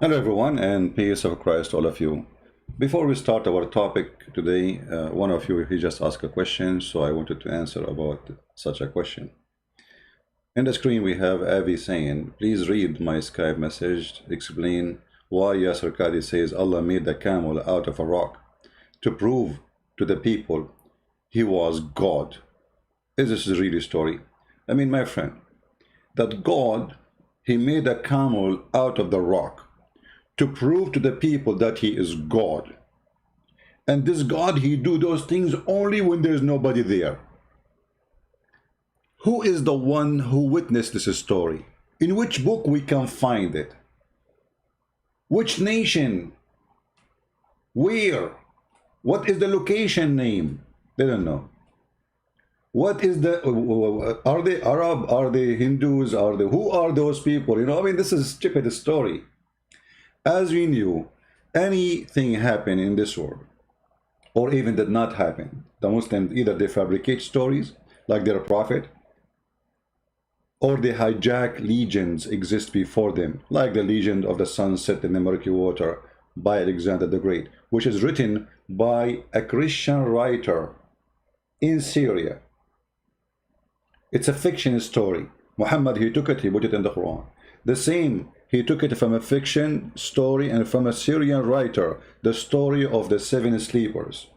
Hello everyone, and peace of Christ to all of you. Before we start our topic today, one of you he just asked a question, so I wanted to answer about such a question. In the screen we have Avi saying, please read my Skype message, explain why Yasser Qadi says Allah made the camel out of a rock to prove to the people he was God. Is this really story? I mean, my friend, that God, he made a camel out of the rock to prove to the people that he is God. And this God, he do those things only when there's nobody there. Who is the one who witnessed this story? In which book we can find it? Which nation? Where? What is the location name? They don't know. What is the, are they Arab? Are they Hindus? Who are those people? You know, I mean, this is a stupid story. As we knew, anything happen in this world, or even did not happen, the Muslims either they fabricate stories like their prophet, or they hijack legends exist before them, like the legend of the sun set in the murky water by Alexander the Great, which is written by a Christian writer in Syria. It's a fiction story. Muhammad, he took it, he put it in the Quran. The same, he took it from a fiction story and from a Syrian writer, the story of the 7 sleepers.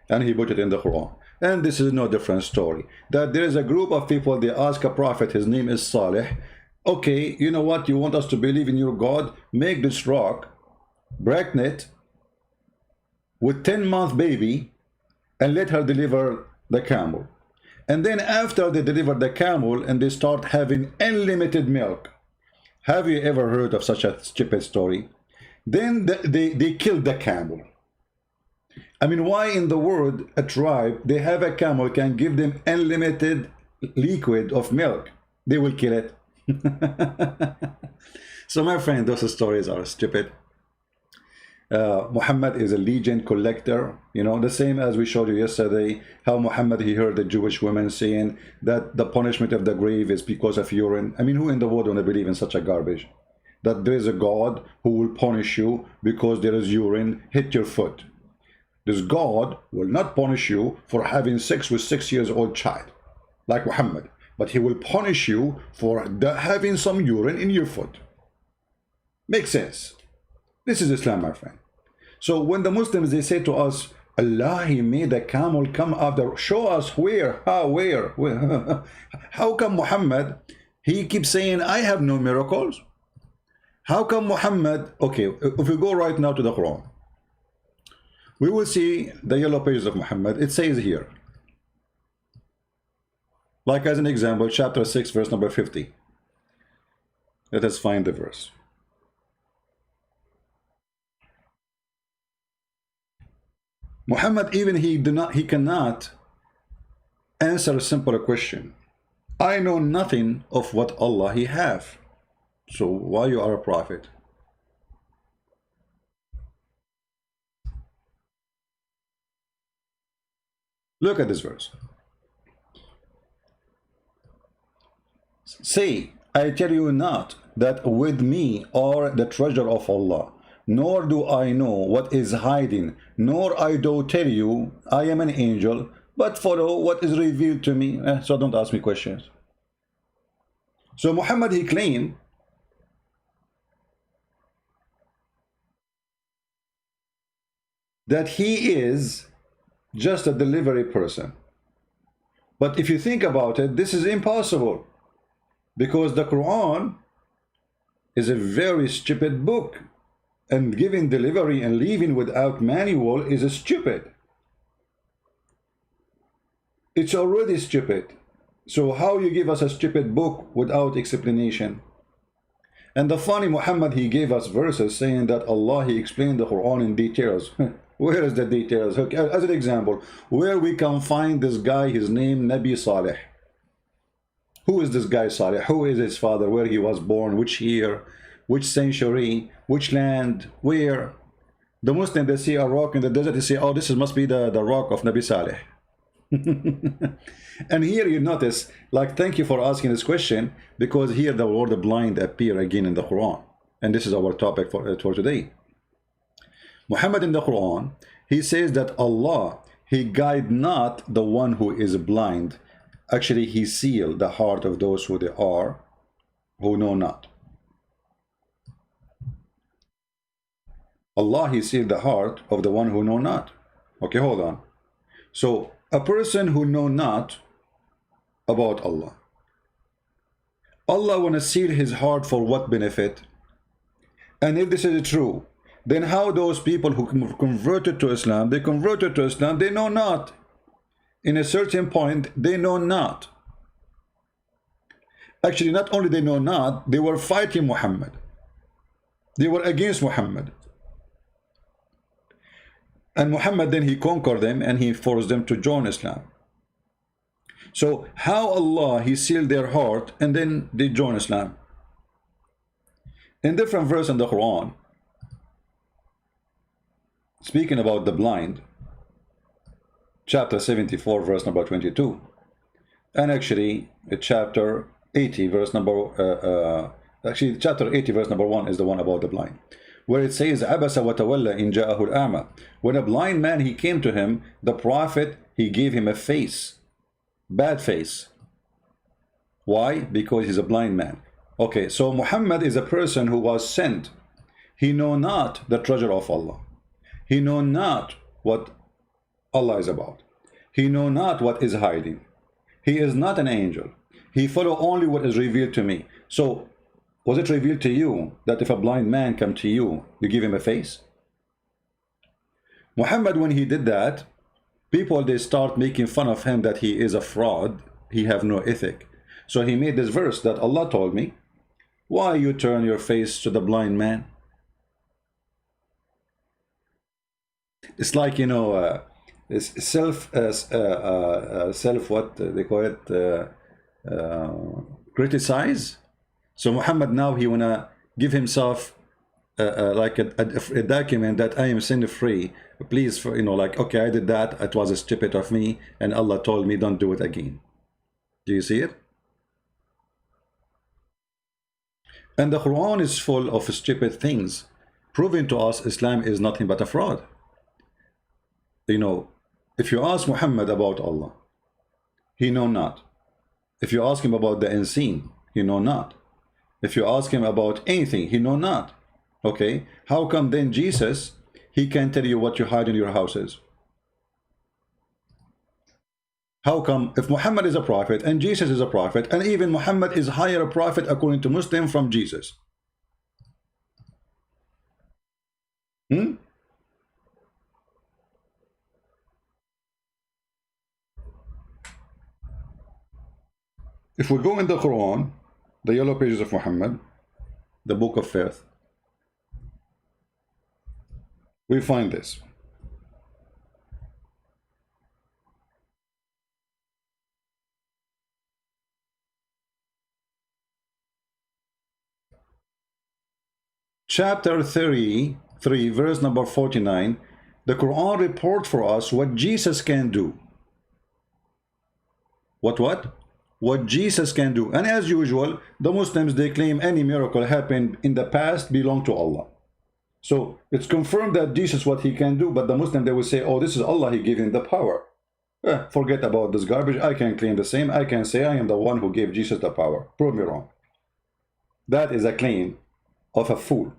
And he put it in the Quran. And this is no different story. That there is a group of people, they ask a prophet, his name is Saleh. Okay, you know what, you want us to believe in your God? Make this rock, pregnant, with 10-month baby, and let her deliver the camel. And then after they deliver the camel and they start having unlimited milk. Have you ever heard of such a stupid story? Then they killed the camel. I mean, why in the world a tribe, they have a camel can give them unlimited liquid of milk? They will kill it. So my friend, those stories are stupid. Muhammad is a legend collector, you know, the same as we showed you yesterday, how Muhammad, he heard the Jewish women saying that the punishment of the grave is because of urine. I mean, who in the world want to believe in such a garbage? That there is a God who will punish you because there is urine hit your foot. This God will not punish you for having sex with 6-year-old child, like Muhammad, but he will punish you for having some urine in your foot. Makes sense. This is Islam, my friend. So when the Muslims, they say to us, Allah, he made a camel come after, show us where, how, where? How come Muhammad, he keeps saying, I have no miracles? How come Muhammad, okay, if we go right now to the Quran, we will see the yellow pages of Muhammad. It says here, like as an example, chapter 6, verse number 50. Let us find the verse. Muhammad, even he cannot answer a simple question. I know nothing of what Allah he have. So why you are a prophet? Look at this verse. Say, I tell you not that with me are the treasure of Allah, nor do I know what is hiding, nor I do tell you I am an angel, but follow what is revealed to me. So don't ask me questions. So Muhammad, he claimed that he is just a delivery person. But if you think about it, this is impossible, because the Quran is a very stupid book. And giving delivery and leaving without manual is stupid. It's already stupid. So how you give us a stupid book without explanation? And the funny, Muhammad, he gave us verses saying that Allah, he explained the Quran in details. Where is the details? Okay, as an example, where we can find this guy, his name Nabi Saleh. Who is this guy Saleh? Who is his father? Where he was born? Which year? Which century? Which land? Where? The Muslim, they see a rock in the desert, they say, oh, this must be the rock of Nabi Saleh. And here you notice, like, thank you for asking this question, because here the word blind appear again in the Quran. And this is our topic for today. Muhammad in the Quran, he says that Allah, he guide not the one who is blind. Actually, he sealed the heart of those who they are, who know not. Allah, he sealed the heart of the one who know not. Okay, hold on. So a person who know not about Allah, Allah want to seal his heart for what benefit? And if this is true, then how those people who converted to Islam, they converted to Islam, they know not. In a certain point, they know not. Actually, not only they know not, they were fighting Muhammad. They were against Muhammad. And Muhammad then he conquered them and he forced them to join Islam. So how Allah he sealed their heart and then they join Islam? In different verse in the Quran, speaking about the blind, chapter 74 verse number 22, and actually chapter 80 verse number actually chapter 80 verse number 1 is the one about the blind, where it says Abasa wa tawalla in ja'ahu al-a'ma. When a blind man he came to him, the prophet he gave him a face, bad face. Why? Because he's a blind man. Okay, so Muhammad is a person who was sent. He know not the treasure of Allah. He know not what Allah is about. He know not what is hiding. He is not an angel. He follow only what is revealed to me. So was it revealed to you that if a blind man come to you, you give him a face? Muhammad, when he did that, people, they start making fun of him that he is a fraud. He have no ethic. So he made this verse that Allah told me, why you turn your face to the blind man? It's like, you know, self what they call it, criticize. So Muhammad now he wanna give himself like a document that I am sin free. Please, for, you know, like, okay, I did that. It was stupid of me, and Allah told me don't do it again. Do you see it? And the Quran is full of stupid things, proving to us Islam is nothing but a fraud. You know, if you ask Muhammad about Allah, he know not. If you ask him about the unseen, he know not. If you ask him about anything, he know not. Okay, how come then Jesus, he can tell you what you hide in your houses? How come if Muhammad is a prophet and Jesus is a prophet, and even Muhammad is higher a prophet according to Muslim from Jesus? If we go in the Quran, the yellow pages of Muhammad, the book of faith, we find this. Chapter 33, verse number 49, the Quran reports for us what Jesus can do. What Jesus can do. And as usual, the Muslims, they claim any miracle happened in the past belong to Allah. So it's confirmed that Jesus what he can do, but the Muslim, they will say, oh, this is Allah, he gave him the power. Forget about this garbage. I can claim the same. I can say I am the one who gave Jesus the power. Prove me wrong. That is a claim of a fool.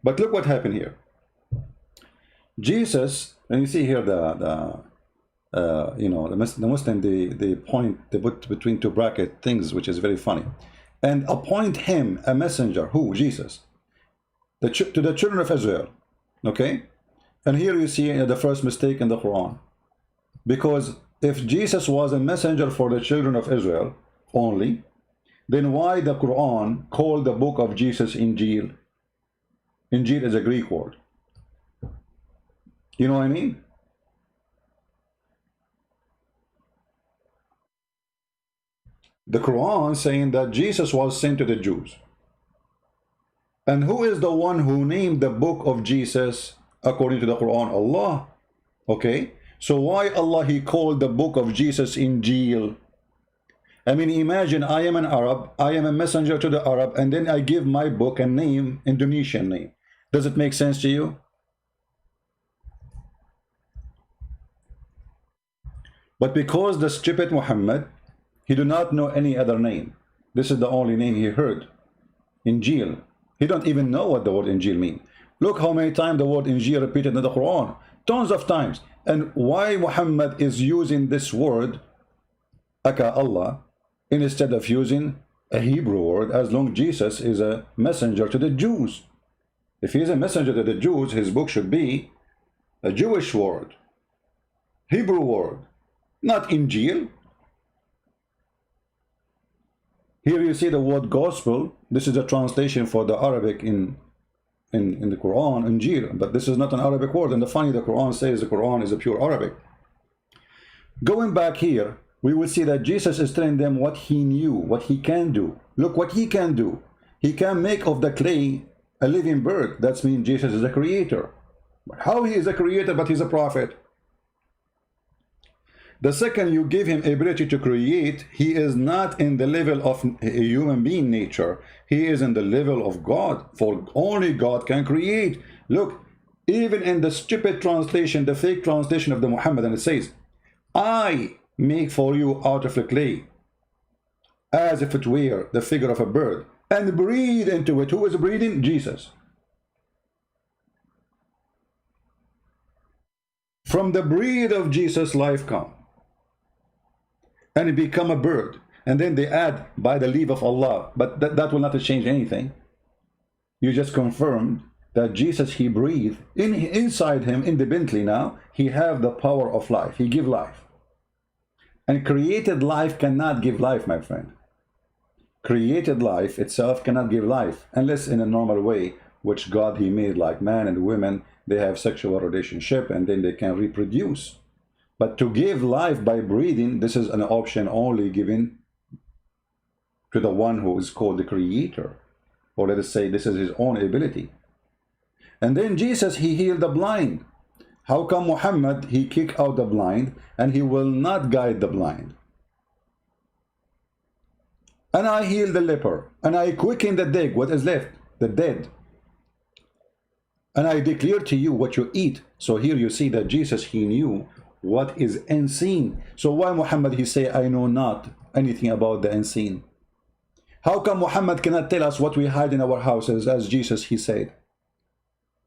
But look what happened here. Jesus, and you see here you know, the Muslim, they put between two bracket things, which is very funny, and appoint him a messenger. Who? Jesus. To the children of Israel. Okay, and here you see the first mistake in the Quran, because if Jesus was a messenger for the children of Israel only, then why the Quran called the book of Jesus Injil? Injil is a Greek word. You know what I mean? The Quran saying that Jesus was sent to the Jews. And who is the one who named the book of Jesus according to the Quran? Allah. Okay, so why Allah he called the book of Jesus Injil? I mean, imagine I am an Arab, I am a messenger to the Arab, and then I give my book a name, Indonesian name. Does it make sense to you? But because the stupid Muhammad, he do not know any other name. This is the only name he heard. Injil. He don't even know what the word Injil means. Look how many times the word Injil repeated in the Quran. Tons of times. And why Muhammad is using this word, Aka Allah, instead of using a Hebrew word, as long Jesus is a messenger to the Jews. If he is a messenger to the Jews, his book should be a Jewish word, Hebrew word, not Injil. Here you see the word gospel. This is a translation for the Arabic in the Quran, Injil, but this is not an Arabic word. And the funny, the Quran says the Quran is a pure Arabic. Going back here, we will see that Jesus is telling them what he knew, what he can do. Look what he can do. He can make of the clay a living bird. That means Jesus is a creator. But how he is a creator but he's a prophet? The second you give him ability to create, he is not in the level of a human being nature. He is in the level of God, for only God can create. Look, even in the stupid translation, the fake translation of the Muhammadan, it says, I make for you out of the clay, as if it were the figure of a bird, and breathe into it. Who is breathing? Jesus. From the breath of Jesus, life comes. And it become a bird. And then they add, by the leave of Allah. But that will not change anything. You just confirmed that Jesus, he breathed. Inside him, independently now, he have the power of life. He give life. And created life cannot give life, my friend. Created life itself cannot give life. Unless in a normal way, which God he made like man and women, they have sexual relationship and then they can reproduce. But to give life by breathing, this is an option only given to the one who is called the creator. Or let us say this is his own ability. And then Jesus, he healed the blind. How come Muhammad, he kick out the blind and he will not guide the blind? And I heal the leper, and I quicken the dead. What is left? The dead. And I declare to you what you eat. So here you see that Jesus, he knew what is unseen. So why Muhammad, he say, I know not anything about the unseen? How come Muhammad cannot tell us what we hide in our houses, as Jesus, he said?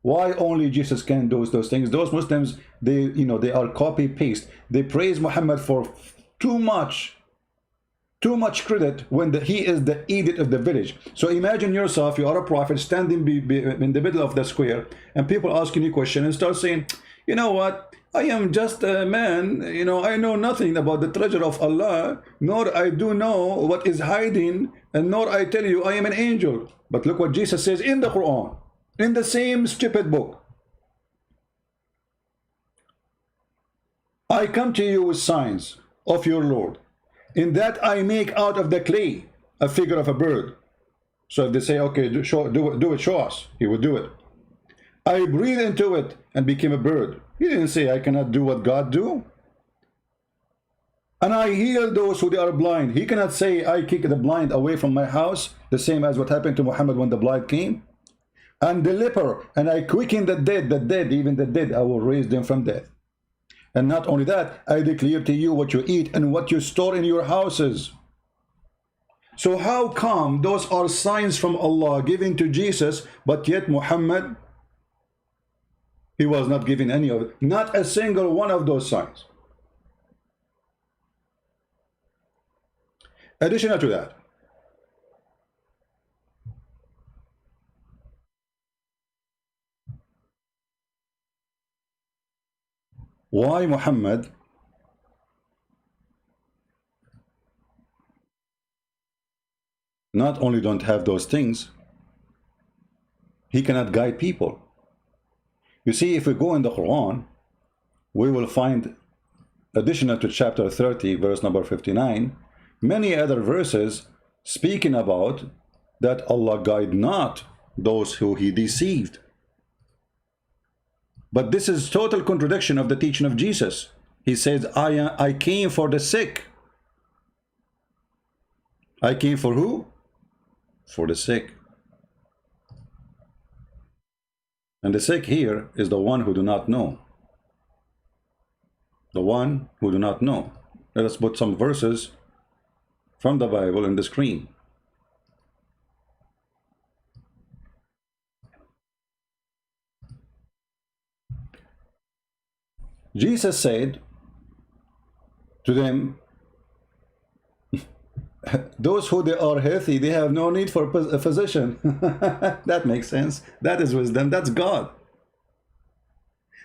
Why only Jesus can do those things? Those Muslims, they, you know, they are copy paste. They praise Muhammad for too much credit when he is the idiot of the village. So imagine yourself, you are a prophet standing in the middle of the square, and people asking you questions and start saying, you know what, I am just a man, you know, I know nothing about the treasure of Allah, nor I do know what is hiding, and nor I tell you I am an angel. But look what Jesus says in the Quran, in the same stupid book. I come to you with signs of your Lord, in that I make out of the clay a figure of a bird. So if they say, okay, do it, show us, he will do it. I breathe into it and became a bird. He didn't say I cannot do what God do. And I heal those who they are blind. He cannot say I kick the blind away from my house, the same as what happened to Muhammad when the blind came. And the leper, and I quicken the dead, even the dead, I will raise them from death. And not only that, I declare to you what you eat and what you store in your houses. So how come those are signs from Allah given to Jesus, but yet Muhammad, he was not given any of it, not a single one of those signs. Additional to that, why Muhammad not only don't have those things, he cannot guide people. You see, if we go in the Quran, we will find, additional to chapter 30, verse number 59, many other verses speaking about that Allah guide not those who he deceived. But this is total contradiction of the teaching of Jesus. He says, I came for the sick. I came for who? For the sick. And the sick here is the one who do not know. The one who do not know. Let us put some verses from the Bible in the screen. Jesus said to them, those who they are healthy, they have no need for a physician. That makes sense. That is wisdom. That's God.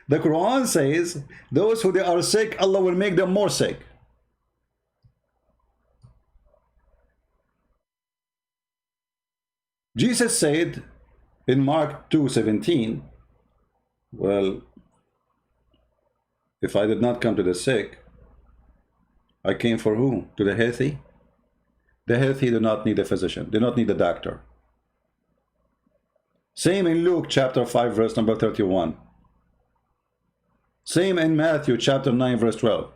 The Quran says, those who they are sick, Allah will make them more sick. Jesus said in Mark 2:17, well, if I did not come to the sick, I came for who? To the healthy? The healthy do not need a physician, do not need a doctor. Same in Luke chapter 5 verse number 31. Same in Matthew chapter 9 verse 12.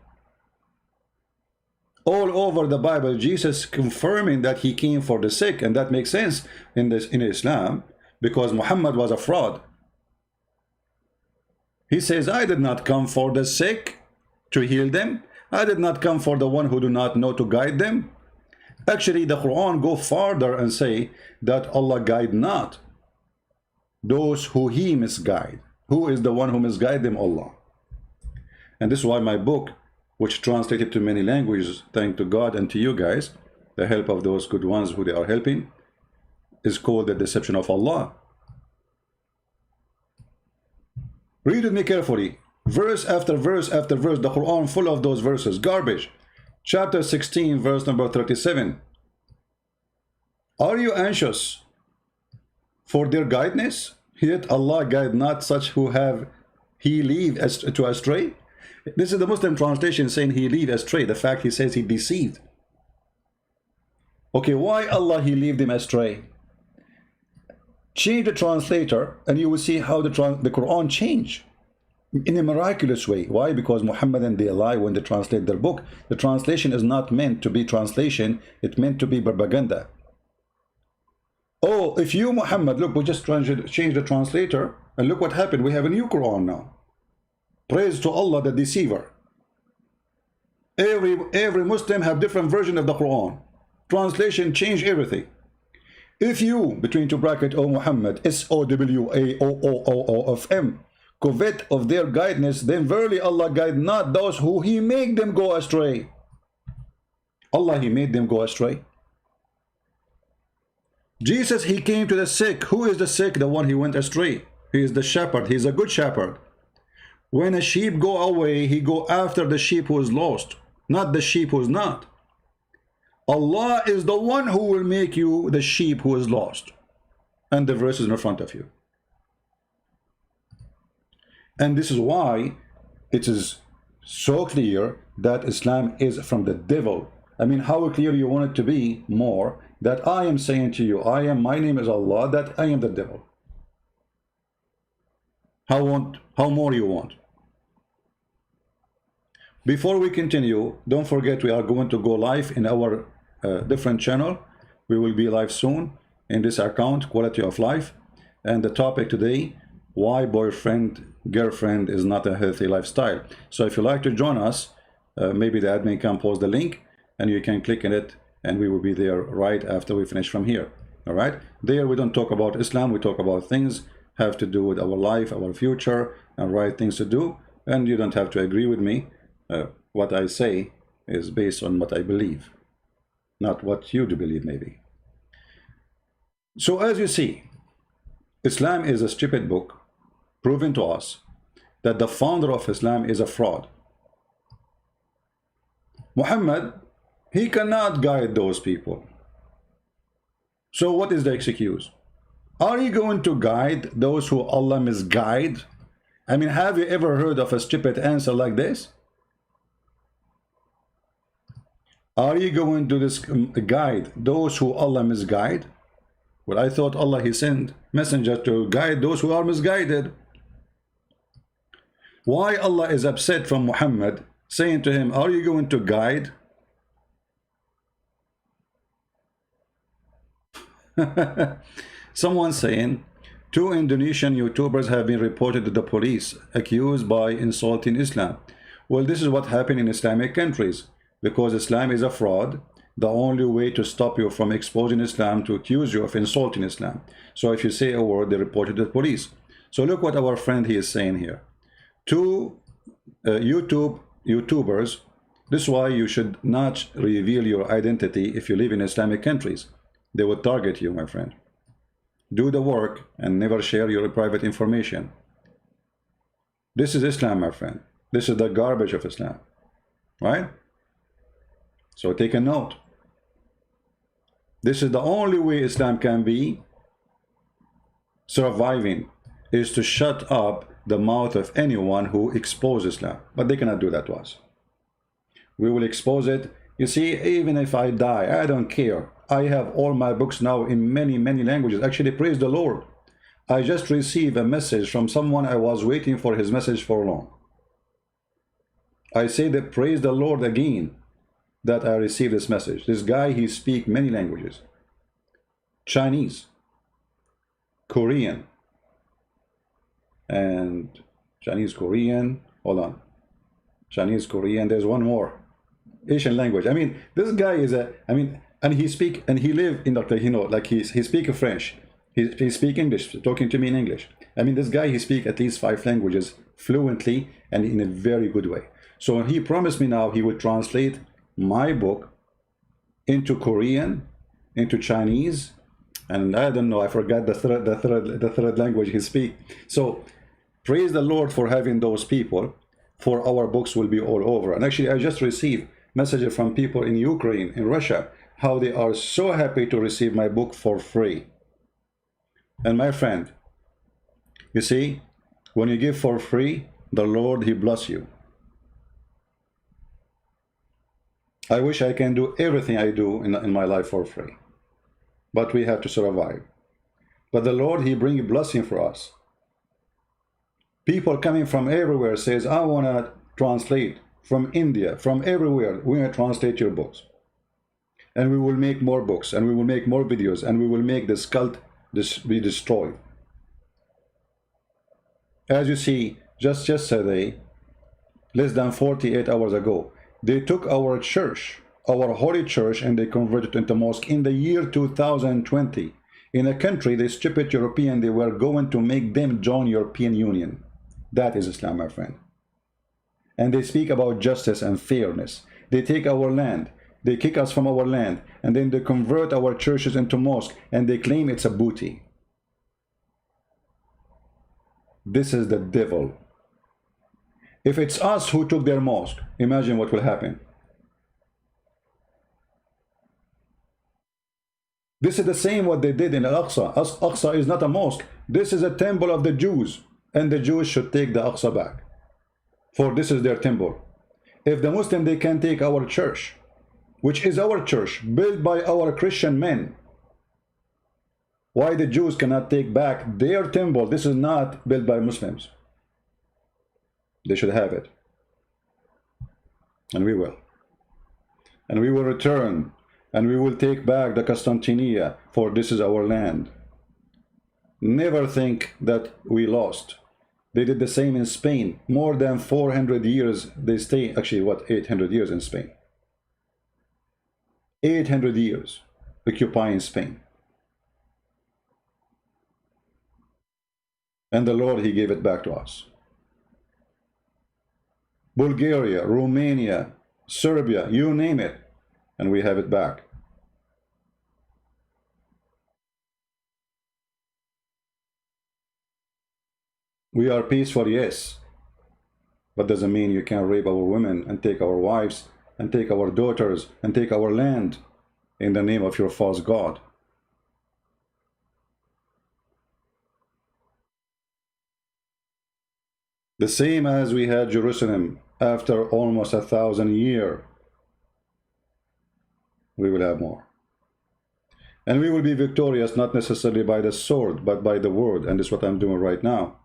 All over the Bible, Jesus confirming that he came for the sick, and that makes sense in Islam, because Muhammad was a fraud. He says, I did not come for the sick to heal them. I did not come for the one who do not know to guide them. Actually, the Quran go farther and say that Allah guide not those who he misguide. Who is the one who misguide them? Allah. And this is why my book, which translated to many languages, thank to God and to you guys, the help of those good ones who they are helping, is called The Deception of Allah. Read with me carefully. Verse after verse after verse, the Quran full of those verses. Garbage. Chapter 16, verse number 37. Are you anxious for their guidance? Yet Allah guide not such who have he lead to astray. This is the Muslim translation saying he lead astray. The fact he says he deceived. Okay, why Allah he lead them astray? Change the translator and you will see how the Quran change in a miraculous way. Why? Because Muhammad and they lie when they translate their book. The translation is not meant to be translation, it's meant to be propaganda. Oh, if you, Muhammad, look, we just change the translator and look what happened. We have a new Quran now. Praise to Allah, the deceiver. Every Muslim have different version of the Quran. Translation change everything. If you, between two brackets, O Muhammad, SOWAOOOOFM, covet of their guidance, then verily Allah guide not those who he make them go astray. Allah, he made them go astray. Jesus, he came to the sick. Who is the sick? The one he went astray. He is the shepherd. He is a good shepherd. When a sheep go away, he go after the sheep who is lost, not the sheep who is not. Allah is the one who will make you the sheep who is lost. And the verse is in front of you. And this is why it is so clear that Islam is from the devil. I mean, how clear you want it to be more that I am saying to you, my name is Allah, that I am the devil. How more you want? Before we continue, don't forget we are going to go live in our different channel. We will be live soon in this account, Quality of Life. And the topic today, why boyfriend, girlfriend is not a healthy lifestyle. So if you like to join us, maybe the admin can post the link and you can click on it and we will be there right after we finish from here. All right, there we don't talk about Islam, we talk about things have to do with our life, our future, and right things to do. And you don't have to agree with me. What I say is based on what I believe, not what you do believe maybe. So as you see, Islam is a stupid book, proving to us that the founder of Islam is a fraud. Muhammad, he cannot guide those people. So what is the excuse? Are you going to guide those who Allah misguide? I mean, have you ever heard of a stupid answer like this? Are you going to guide those who Allah misguide? Well, I thought Allah, he sent messenger to guide those who are misguided. Why Allah is upset from Muhammad, saying to him, are you going to guide? Someone saying, 2 Indonesian YouTubers have been reported to the police, accused by insulting Islam. Well, this is what happened in Islamic countries. Because Islam is a fraud, the only way to stop you from exposing Islam to accuse you of insulting Islam. So if you say a word, they report you to the police. So look what our friend he is saying here. 2 YouTubers, this is why you should not reveal your identity if you live in Islamic countries. They will target you, my friend. Do the work and never share your private information. This is Islam, my friend. This is the garbage of Islam, right? So take a note. This is the only way Islam can be surviving, is to shut up the mouth of anyone who exposes Islam. But they cannot do that to us. We will expose it. You see, even if I die, I don't care. I have all my books now in many languages. Actually, praise the Lord. I just received a message from someone. I was waiting for his message for long. I say that praise the Lord again that I received this message. This guy, he speaks many languages. Chinese, Korean, and Chinese, Korean, hold on. Chinese, Korean, there's one more. Asian language. I mean, this guy is and he speak, and he live in the, you know, like he speak French. He speak English, talking to me in English. I mean, this guy, he speak at least 5 languages fluently and in a very good way. So he promised me now he would translate my book into Korean, into Chinese, and I don't know, I forgot the third language he speak. So praise the Lord for having those people, for our books will be all over. And actually, I just received messages from people in Ukraine, in Russia, how they are so happy to receive my book for free. And my friend, you see, when you give for free, the Lord, he bless you. I wish I can do everything I do in my life for free, but we have to survive. But the Lord, he bring a blessing for us. People coming from everywhere says, I want to translate from India, from everywhere. We want to translate your books, and we will make more books, and we will make more videos, and we will make this cult be destroyed. As you see, just yesterday, less than 48 hours ago, they took our church, our holy church, and they converted it into mosque in the year 2020. In a country, the stupid European, they were going to make them join European Union. That is Islam, my friend. And they speak about justice and fairness. They take our land, they kick us from our land, and then they convert our churches into mosque, and they claim it's a booty. This is the devil. If it's us who took their mosque, imagine what will happen. This is the same what they did in Al-Aqsa. Aqsa is not a mosque. This is a temple of the Jews, and the Jews should take the Aqsa back, for this is their temple. If the Muslim, they can take our church, which is our church, built by our Christian men, why the Jews cannot take back their temple? This is not built by Muslims. They should have it. And we will. And we will return, and we will take back the Constantinia, for this is our land. Never think that we lost. They did the same in Spain. More than 400 years they stay, actually what, 800 years in Spain. 800 years occupying Spain. And the Lord, he gave it back to us. Bulgaria, Romania, Serbia, you name it, and we have it back. We are peaceful, yes, but doesn't mean you can rape our women and take our wives and take our daughters and take our land in the name of your false god. The same as we had Jerusalem after almost 1,000 years, we will have more. And we will be victorious, not necessarily by the sword, but by the word. And this is what I'm doing right now.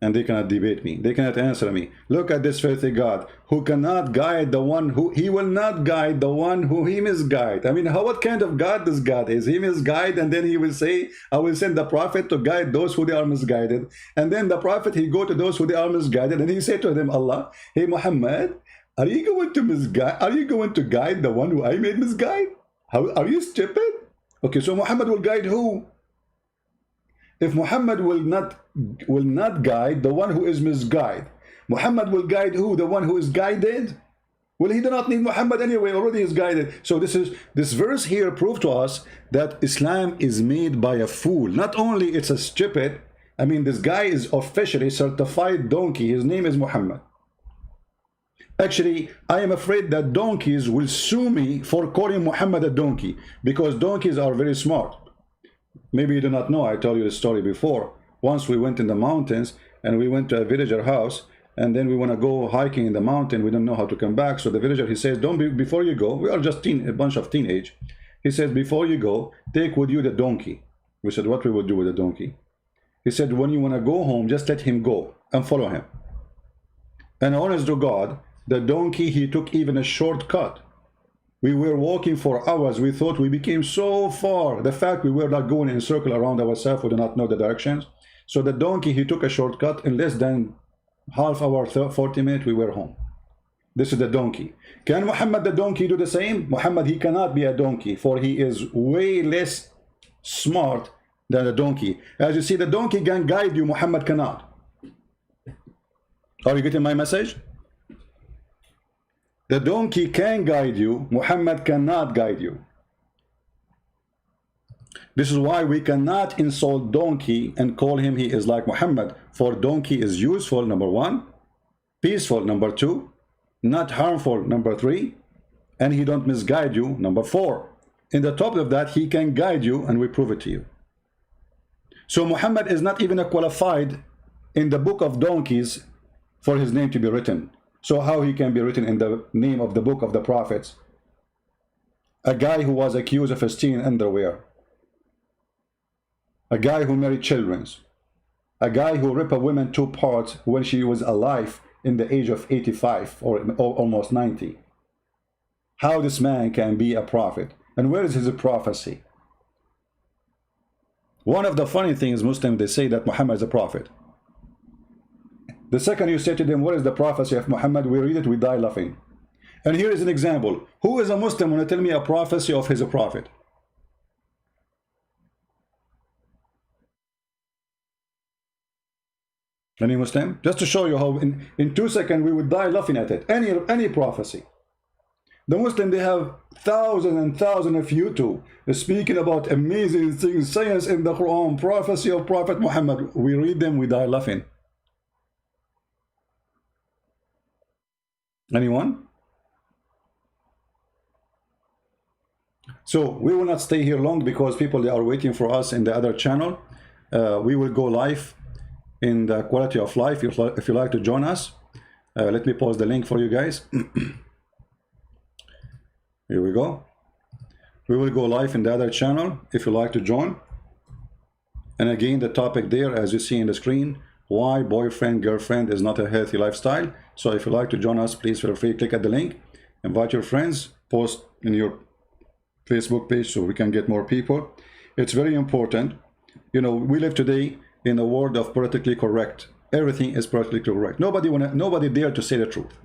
and they cannot debate me. They cannot answer me. Look at this filthy God who cannot guide the one who he will not guide the one who he misguide. I mean, what kind of God this God is? He misguide, and then he will say, I will send the prophet to guide those who they are misguided. And then the prophet, he go to those who they are misguided, and he say to them, Allah, hey Muhammad, are you going to misguide? Are you going to guide the one who I made misguide? How are you stupid? Okay, so Muhammad will guide who? If Muhammad will not guide the one who is misguided, Muhammad will guide who? The one who is guided? Well, he do not need Muhammad anyway, already is guided. So this verse here proves to us that Islam is made by a fool. Not only it's a stupid, I mean, this guy is officially certified donkey. His name is Muhammad. Actually, I am afraid that donkeys will sue me for calling Muhammad a donkey, because donkeys are very smart. Maybe you do not know, I told you the story before. Once we went in the mountains and we went to a villager house, and then we want to go hiking in the mountain. We don't know how to come back. So the villager, he says, before you go, we are just a bunch of teenage. He says, before you go, take with you the donkey. We said, what we will do with the donkey? He said, when you want to go home, just let him go and follow him. And honest to God, the donkey, he took even a shortcut. We were walking for hours. We thought we became so far. The fact we were not going in a circle around ourselves, we do not know the directions. So the donkey, he took a shortcut. In less than half hour, 40 minutes, we were home. This is the donkey. Can Muhammad the donkey do the same? Muhammad, he cannot be a donkey, for he is way less smart than a donkey. As you see, the donkey can guide you, Muhammad cannot. Are you getting my message? The donkey can guide you, Muhammad cannot guide you. This is why we cannot insult donkey and call him he is like Muhammad, for donkey is useful, number one, peaceful, number two, not harmful, number three, and he don't misguide you, number four. In the top of that, he can guide you, and we prove it to you. So Muhammad is not even qualified in the book of donkeys for his name to be written. So how he can be written in the name of the book of the prophets? A guy who was accused of stealing underwear. A guy who married children. A guy who ripped a woman 2 parts when she was alive in the age of 85 or almost 90. How this man can be a prophet? And where is his prophecy? One of the funny things, Muslims, they say that Muhammad is a prophet. The second you say to them, what is the prophecy of Muhammad? We read it, we die laughing. And here is an example. Who is a Muslim when you tell me a prophecy of his prophet? Any Muslim? Just to show you how in 2 seconds we would die laughing at it. Any prophecy. The Muslim, they have thousands and thousands of YouTube speaking about amazing things, science in the Quran, prophecy of Prophet Muhammad. We read them, we die laughing. Anyone? So we will not stay here long because people, they are waiting for us in the other channel. We will go live in the quality of life if you like to join us. Let me pause the link for you guys. Here we go. We will go live in the other channel if you like to join. And again, the topic there, as you see in the screen, why boyfriend, girlfriend is not a healthy lifestyle. So if you like to join us, please feel free, click at the link, invite your friends, post in your Facebook page so we can get more people. It's very important. You know, we live today in a world of politically correct. Everything is politically correct. Nobody dare to say the truth.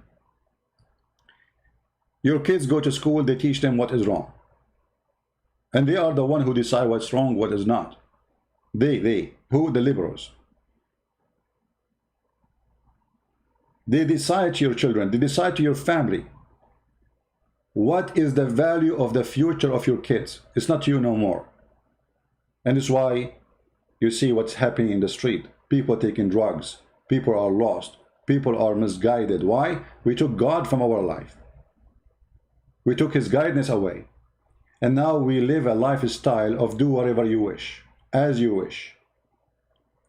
Your kids go to school, they teach them what is wrong. And they are the one who decide what's wrong, what is not. Who? The liberals. They decide to your children, they decide to your family. What is the value of the future of your kids? It's not you no more. And it's why you see what's happening in the street. People taking drugs. People are lost. People are misguided. Why? We took God from our life. We took his guidance away. And now we live a lifestyle of do whatever you wish, as you wish.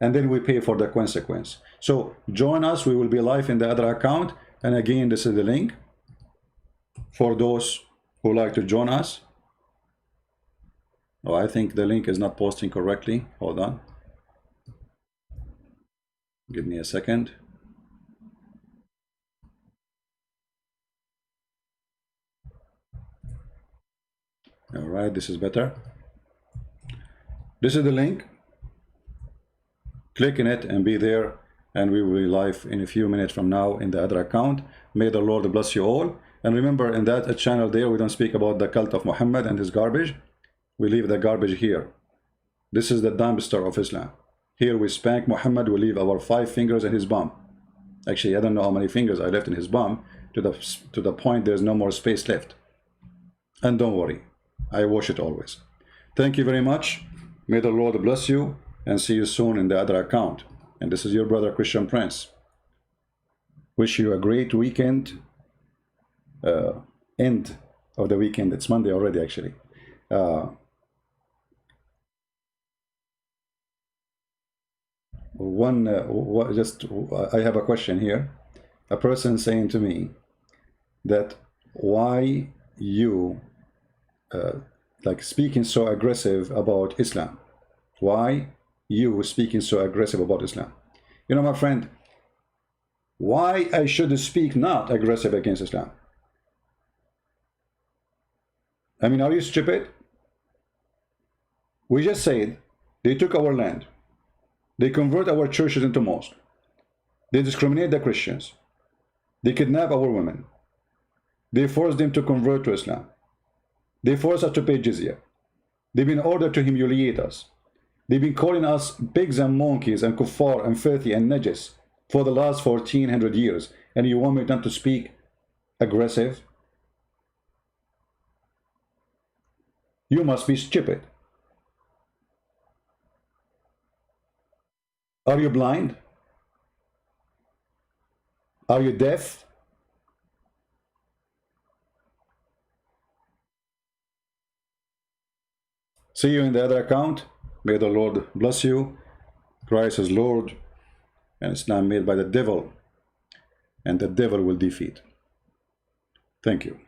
And then we pay for the consequence. So join us. We will be live in the other account. And again, this is the link for those who like to join us. Oh, I think the link is not posting correctly. Hold on. Give me a second. All right, this is better. This is the link. Click in it and be there, and we will be live in a few minutes from now in the other account. May the Lord bless you all. And remember, in that channel there, we don't speak about the cult of Muhammad and his garbage. We leave the garbage here. This is the dumpster of Islam. Here we spank Muhammad, we leave our 5 fingers in his bum. Actually, I don't know how many fingers I left in his bum, to the point there's no more space left. And don't worry, I wash it always. Thank you very much. May the Lord bless you, and see you soon in the other account. And this is your brother Christian Prince. Wish you a great weekend. End of the weekend. It's Monday already, actually. I have a question here. A person saying to me that why you like speaking so aggressive about Islam? Why you speaking so aggressive about Islam? You know, my friend, why I should speak not aggressive against Islam? I mean, are you stupid? We just said they took our land. They convert our churches into mosques. They discriminate the Christians. They kidnap our women. They force them to convert to Islam. They force us to pay jizya. They've been ordered to humiliate us. They've been calling us pigs and monkeys and kuffar and filthy and najis for the last 1400 years. And you want me not to speak aggressive? You must be stupid. Are you blind? Are you deaf? See you in the other account. May the Lord bless you. Christ is Lord, and Islam made by the devil, and the devil will defeat. Thank you.